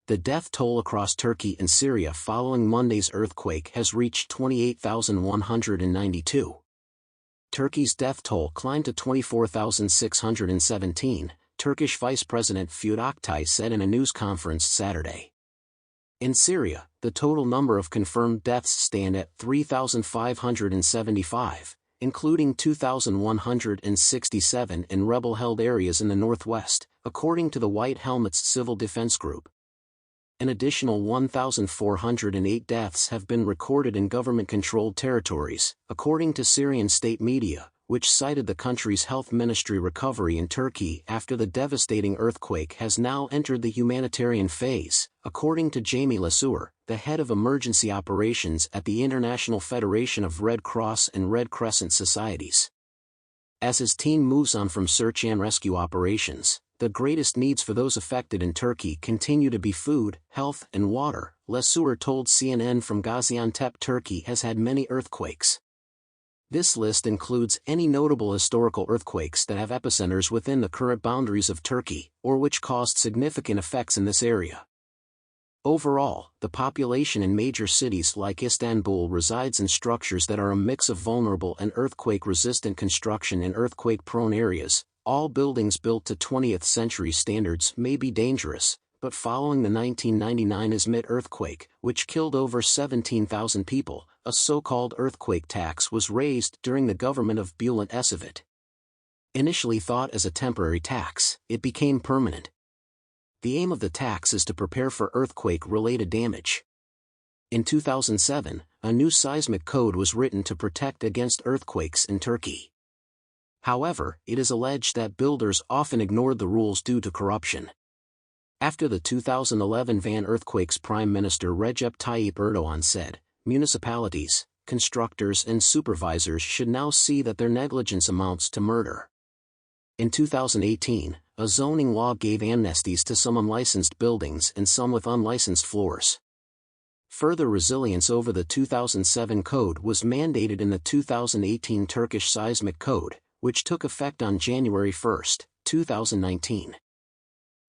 The death toll across Turkey and Syria following Monday's earthquake has reached 28,192. Turkey's death toll climbed to 24,617, Turkish Vice President Fuat Oktay said in a news conference Saturday. In Syria, the total number of confirmed deaths stand at 3,575, including 2,167 in rebel-held areas in the northwest, according to the White Helmets Civil Defense Group. An additional 1,408 deaths have been recorded in government-controlled territories, according to Syrian state media, which cited the country's health ministry. Recovery in Turkey after the devastating earthquake has now entered the humanitarian phase, according to Jamie Lesueur, the head of emergency operations at the International Federation of Red Cross and Red Crescent Societies. As his team moves on from search and rescue operations, the greatest needs for those affected in Turkey continue to be food, health, and water, Lesueur told CNN. From Gaziantep. Turkey has had many earthquakes. This list includes any notable historical earthquakes that have epicenters within the current boundaries of Turkey, or which caused significant effects in this area. Overall, the population in major cities like Istanbul resides in structures that are a mix of vulnerable and earthquake-resistant construction in earthquake-prone areas. All buildings built to 20th century standards may be dangerous, but following the 1999 Izmit earthquake, which killed over 17,000 people, a so-called earthquake tax was raised during the government of Bülent Ecevit. Initially thought as a temporary tax, it became permanent. The aim of the tax is to prepare for earthquake-related damage. In 2007, a new seismic code was written to protect against earthquakes in Turkey. However, it is alleged that builders often ignored the rules due to corruption. After the 2011 Van earthquakes, Prime Minister Recep Tayyip Erdogan said, "Municipalities, constructors and supervisors should now see that their negligence amounts to murder." In 2018, a zoning law gave amnesties to some unlicensed buildings and some with unlicensed floors. Further resilience over the 2007 code was mandated in the 2018 Turkish Seismic Code, which took effect on January 1, 2019.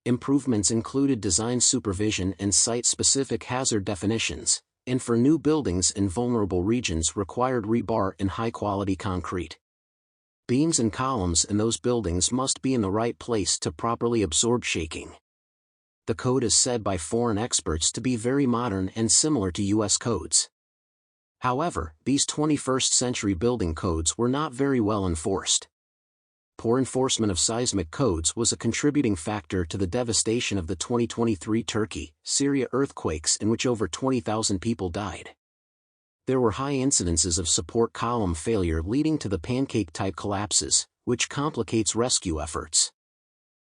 Improvements included design supervision and site-specific hazard definitions, and for new buildings in vulnerable regions required rebar and high-quality concrete. Beams and columns in those buildings must be in the right place to properly absorb shaking. The code is said by foreign experts to be very modern and similar to U.S. codes. However, these 21st-century building codes were not very well enforced. Poor enforcement of seismic codes was a contributing factor to the devastation of the 2023 Turkey-Syria earthquakes, in which over 20,000 people died. There were high incidences of support column failure leading to the pancake-type collapses, which complicates rescue efforts.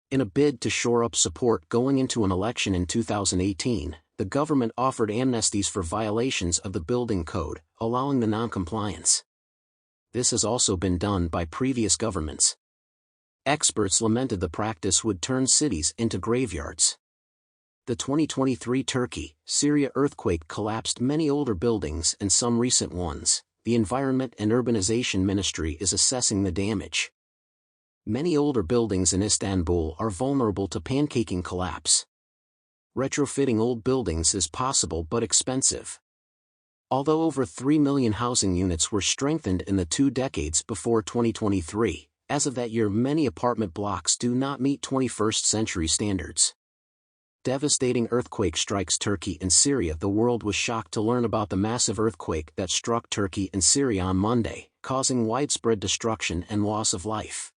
In a bid to shore up support going into an election in 2018, the government offered amnesties for violations of the building code, allowing the non-compliance. This has also been done by previous governments. Experts lamented the practice would turn cities into graveyards. The 2023 Turkey-Syria earthquake collapsed many older buildings and some recent ones. The Environment and Urbanization Ministry is assessing the damage. Many older buildings in Istanbul are vulnerable to pancaking collapse. Retrofitting old buildings is possible but expensive. Although over 3 million housing units were strengthened in the 2 decades before 2023, as of that year many apartment blocks do not meet 21st-century standards. Devastating earthquake strikes Turkey and Syria. The world was shocked to learn about the massive earthquake that struck Turkey and Syria on Monday, causing widespread destruction and loss of life.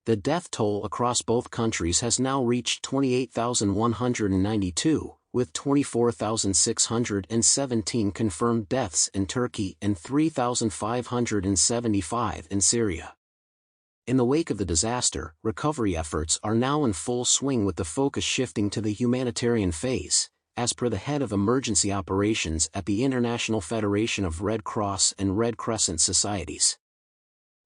The death toll across both countries has now reached 28,192, with 24,617 confirmed deaths in Turkey and 3,575 in Syria. In the wake of the disaster, recovery efforts are now in full swing, with the focus shifting to the humanitarian phase, as per the head of emergency operations at the International Federation of Red Cross and Red Crescent Societies.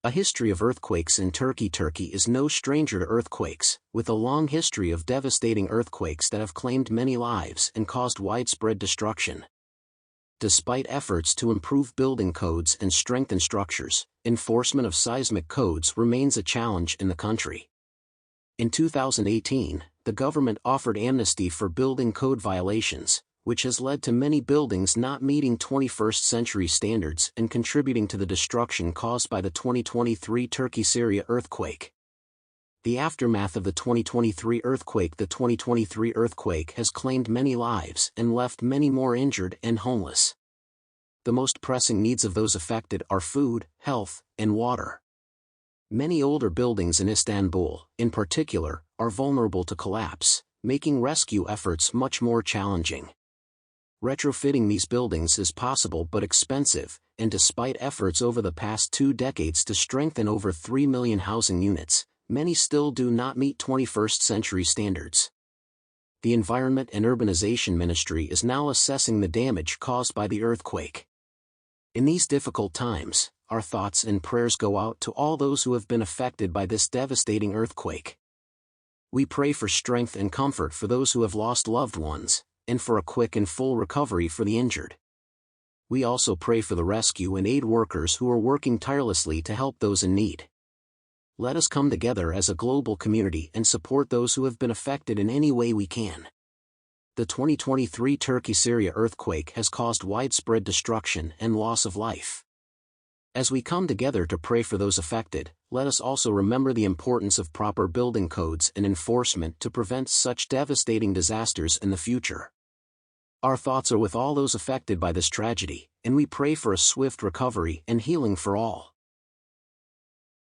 A history of earthquakes in Turkey. Turkey is no stranger to earthquakes, with a long history of devastating earthquakes that have claimed many lives and caused widespread destruction. Despite efforts to improve building codes and strengthen structures, enforcement of seismic codes remains a challenge in the country. In 2018, the government offered amnesty for building code violations, which has led to many buildings not meeting 21st century standards and contributing to the destruction caused by the 2023 Turkey-Syria earthquake. The aftermath of the 2023 earthquake. The 2023 earthquake has claimed many lives and left many more injured and homeless. The most pressing needs of those affected are food, health, and water. Many older buildings in Istanbul, in particular, are vulnerable to collapse, making rescue efforts much more challenging. Retrofitting these buildings is possible but expensive, and despite efforts over the past 2 decades to strengthen over 3 million housing units, many still do not meet 21st century standards. The Environment and Urbanization Ministry is now assessing the damage caused by the earthquake. In these difficult times, our thoughts and prayers go out to all those who have been affected by this devastating earthquake. We pray for strength and comfort for those who have lost loved ones, and for a quick and full recovery for the injured. We also pray for the rescue and aid workers who are working tirelessly to help those in need. Let us come together as a global community and support those who have been affected in any way we can. The 2023 Turkey-Syria earthquake has caused widespread destruction and loss of life. As we come together to pray for those affected, let us also remember the importance of proper building codes and enforcement to prevent such devastating disasters in the future. Our thoughts are with all those affected by this tragedy, and we pray for a swift recovery and healing for all.